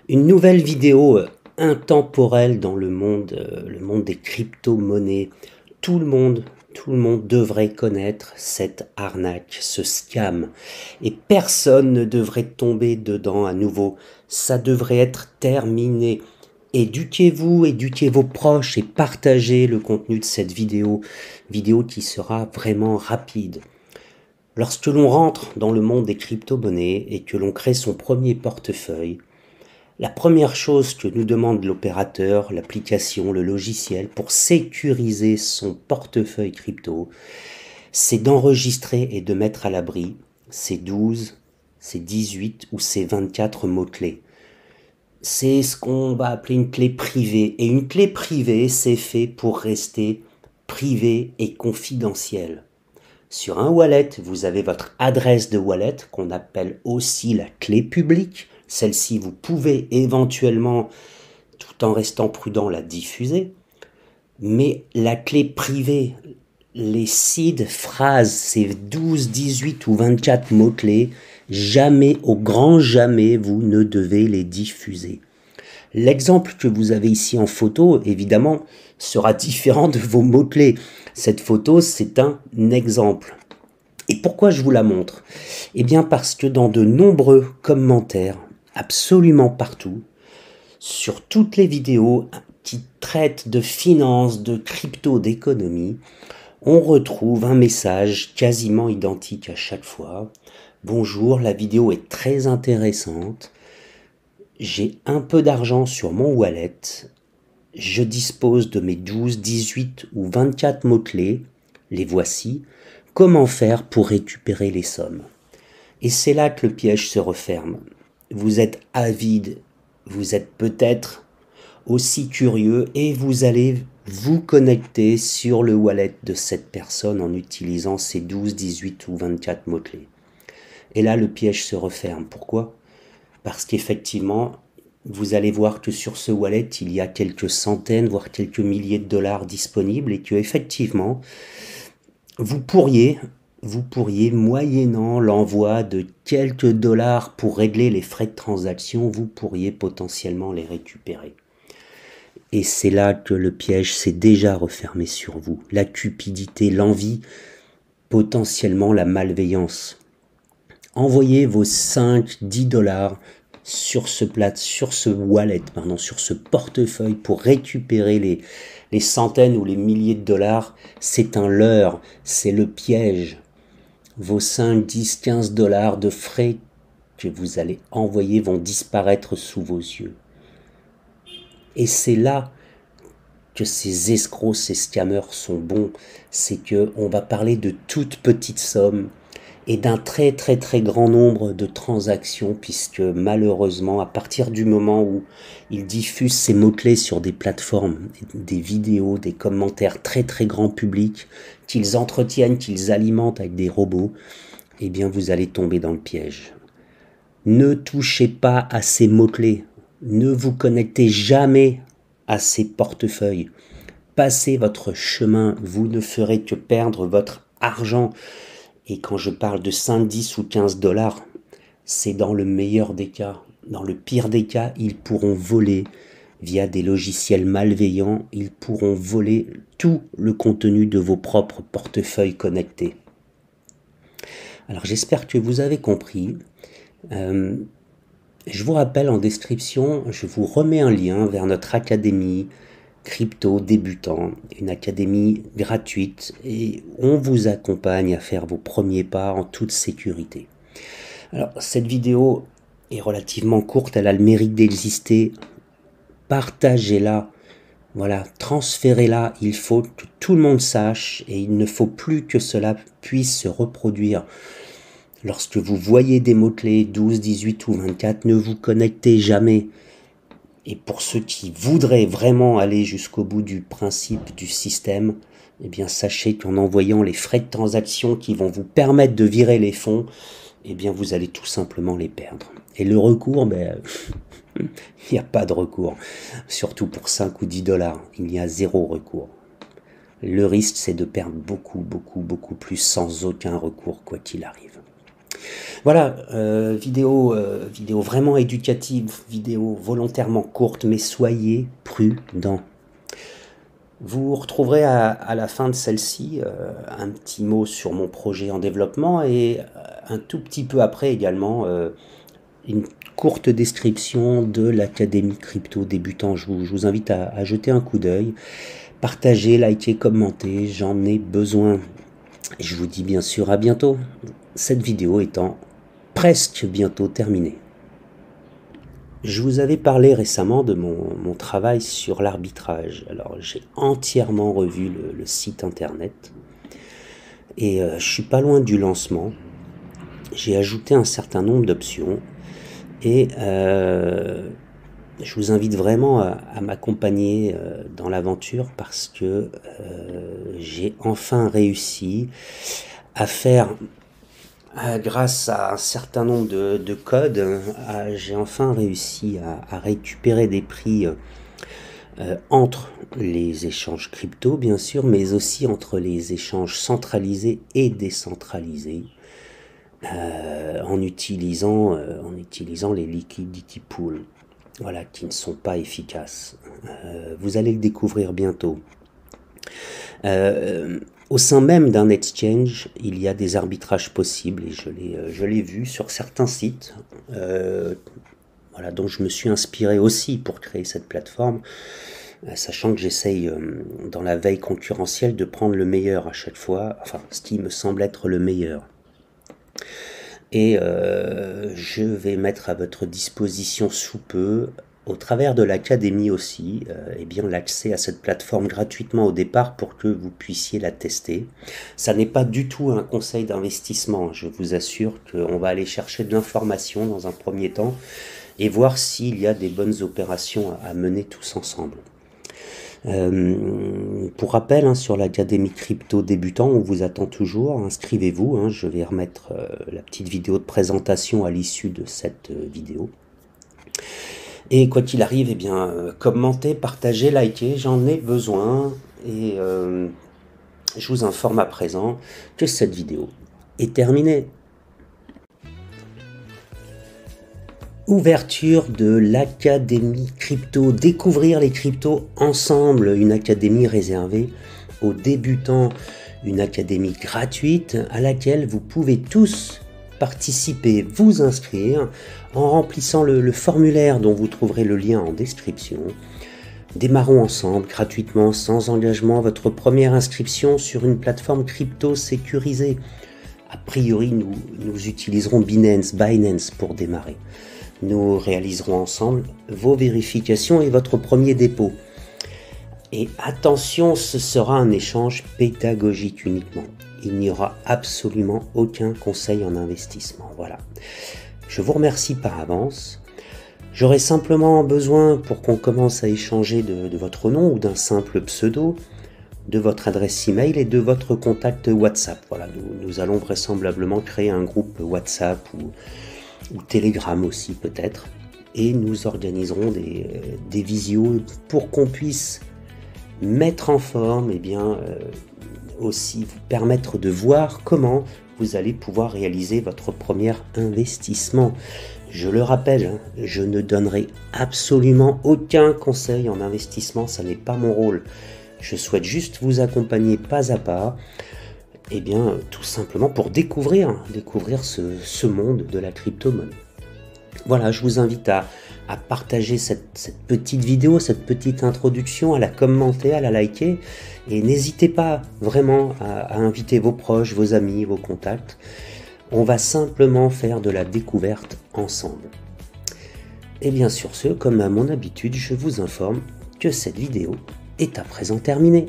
Une nouvelle vidéo intemporelle dans le monde des crypto-monnaies. Tout le monde, tout le monde devrait connaître cette arnaque, ce scam. Et personne ne devrait tomber dedans à nouveau. Ça devrait être terminé. Éduquez-vous, éduquez vos proches et partagez le contenu de cette vidéo qui sera vraiment rapide. Lorsque l'on rentre dans le monde des crypto-monnaies et que l'on crée son premier portefeuille, la première chose que nous demande l'opérateur, l'application, le logiciel pour sécuriser son portefeuille crypto, c'est d'enregistrer et de mettre à l'abri ces 12, ces 18 ou ces 24 mots-clés. C'est ce qu'on va appeler une clé privée. Et une clé privée, c'est fait pour rester privé et confidentiel. Sur un wallet, vous avez votre adresse de wallet, qu'on appelle aussi la clé publique. Celle-ci, vous pouvez éventuellement, tout en restant prudent, la diffuser. Mais la clé privée, les seed phrases, ces 12, 18 ou 24 mots-clés, jamais, au grand jamais, vous ne devez les diffuser. L'exemple que vous avez ici en photo, évidemment, sera différent de vos mots-clés. Cette photo, c'est un exemple. Et pourquoi je vous la montre? Eh bien parce que dans de nombreux commentaires, absolument partout, sur toutes les vidéos qui traitent de finances, de crypto, d'économie, on retrouve un message quasiment identique à chaque fois. Bonjour, la vidéo est très intéressante. J'ai un peu d'argent sur mon wallet. Je dispose de mes 12, 18 ou 24 mots-clés. Les voici. Comment faire pour récupérer les sommes? Et c'est là que le piège se referme. Vous êtes avide, vous êtes peut-être aussi curieux et vous allez vous connecter sur le wallet de cette personne en utilisant ces 12, 18 ou 24 mots-clés. Et là, le piège se referme. Pourquoi? Parce qu'effectivement, vous allez voir que sur ce wallet, il y a quelques centaines, voire quelques milliers de dollars disponibles et que effectivement, vous pourriez, moyennant l'envoi de quelques dollars pour régler les frais de transaction, vous pourriez potentiellement les récupérer. Et c'est là que le piège s'est déjà refermé sur vous. La cupidité, l'envie, potentiellement la malveillance. Envoyez vos 5, 10 dollars sur ce wallet, sur ce portefeuille pour récupérer les centaines ou les milliers de dollars. C'est un leurre, c'est le piège. Vos 5, 10, 15 dollars de frais que vous allez envoyer vont disparaître sous vos yeux. Et c'est là que ces escrocs, ces scammers sont bons. C'est qu'on va parler de toutes petites sommes et d'un très très très grand nombre de transactions, puisque malheureusement, à partir du moment où ils diffusent ces mots-clés sur des plateformes, des vidéos, des commentaires très très grand public, qu'ils entretiennent, qu'ils alimentent avec des robots, eh bien vous allez tomber dans le piège. Ne touchez pas à ces mots-clés, ne vous connectez jamais à ces portefeuilles. Passez votre chemin, vous ne ferez que perdre votre argent. Et quand je parle de 5, 10 ou 15 dollars, c'est dans le meilleur des cas. Dans le pire des cas, ils pourront voler via des logiciels malveillants, ils pourront voler tout le contenu de vos propres portefeuilles connectés. Alors j'espère que vous avez compris. Je vous rappelle en description, je vous remets un lien vers notre académie crypto débutant, une académie gratuite et on vous accompagne à faire vos premiers pas en toute sécurité. Alors cette vidéo est relativement courte, elle a le mérite d'exister. Partagez-la, voilà, transférez-la, il faut que tout le monde sache et il ne faut plus que cela puisse se reproduire. Lorsque vous voyez des mots-clés 12, 18 ou 24, ne vous connectez jamais. Et pour ceux qui voudraient vraiment aller jusqu'au bout du principe du système, eh bien sachez qu'en envoyant les frais de transaction qui vont vous permettre de virer les fonds, eh bien vous allez tout simplement les perdre. Et le recours, il n'y a pas de recours. Surtout pour 5 ou 10 dollars, il y a zéro recours. Le risque, c'est de perdre beaucoup plus sans aucun recours, quoi qu'il arrive. Voilà, vidéo vraiment éducative, vidéo volontairement courte, mais soyez prudents. Vous retrouverez à la fin de celle-ci un petit mot sur mon projet en développement et un tout petit peu après également une courte description de l'Académie Crypto Débutant. Je vous invite à jeter un coup d'œil, partagez, likez, commentez, j'en ai besoin. Je vous dis bien sûr à bientôt, cette vidéo étant presque bientôt terminée. Je vous avais parlé récemment de mon travail sur l'arbitrage. Alors j'ai entièrement revu le site internet et je suis pas loin du lancement. J'ai ajouté un certain nombre d'options et je vous invite vraiment à m'accompagner dans l'aventure parce que j'ai enfin réussi à faire, grâce à un certain nombre de codes, j'ai enfin réussi à récupérer des prix entre les échanges crypto bien sûr, mais aussi entre les échanges centralisés et décentralisés. En utilisant les liquidity pools, voilà, qui ne sont pas efficaces. Vous allez le découvrir bientôt. Au sein même d'un exchange, il y a des arbitrages possibles et je l'ai vu sur certains sites, voilà, dont je me suis inspiré aussi pour créer cette plateforme, sachant que j'essaye dans la veille concurrentielle de prendre le meilleur à chaque fois, enfin ce qui me semble être le meilleur. Et je vais mettre à votre disposition sous peu, au travers de l'académie aussi, eh bien l'accès à cette plateforme gratuitement au départ pour que vous puissiez la tester. Ça n'est pas du tout un conseil d'investissement, je vous assure qu'on va aller chercher de l'information dans un premier temps et voir s'il y a des bonnes opérations à mener tous ensemble. Pour rappel, sur l'Académie Crypto Débutant, on vous attend toujours, inscrivez-vous, je vais remettre la petite vidéo de présentation à l'issue de cette vidéo. Et quoi qu'il arrive, eh bien, commentez, partagez, likez, j'en ai besoin, et je vous informe à présent que cette vidéo est terminée. Ouverture de l'Académie Crypto, découvrir les cryptos ensemble, une académie réservée aux débutants, une académie gratuite à laquelle vous pouvez tous participer, vous inscrire en remplissant le formulaire dont vous trouverez le lien en description. Démarrons ensemble, gratuitement, sans engagement, votre première inscription sur une plateforme crypto sécurisée. A priori, nous utiliserons Binance pour démarrer. Nous réaliserons ensemble vos vérifications et votre premier dépôt. Et attention, ce sera un échange pédagogique uniquement. Il n'y aura absolument aucun conseil en investissement. Voilà. Je vous remercie par avance. J'aurai simplement besoin, pour qu'on commence à échanger, de votre nom ou d'un simple pseudo, de votre adresse email et de votre contact WhatsApp. Voilà, nous allons vraisemblablement créer un groupe WhatsApp ou Telegram aussi peut-être, et nous organiserons des visios pour qu'on puisse mettre en forme, et bien aussi vous permettre de voir comment vous allez pouvoir réaliser votre premier investissement. Je le rappelle, je ne donnerai absolument aucun conseil en investissement, ça n'est pas mon rôle. Je souhaite juste vous accompagner pas à pas, et bien tout simplement pour découvrir ce monde de la crypto-monnaie. Voilà, je vous invite à partager cette petite vidéo, cette petite introduction, à la commenter, à la liker, et n'hésitez pas vraiment à inviter vos proches, vos amis, vos contacts. On va simplement faire de la découverte ensemble. Et bien sur ce, comme à mon habitude, je vous informe que cette vidéo est à présent terminée.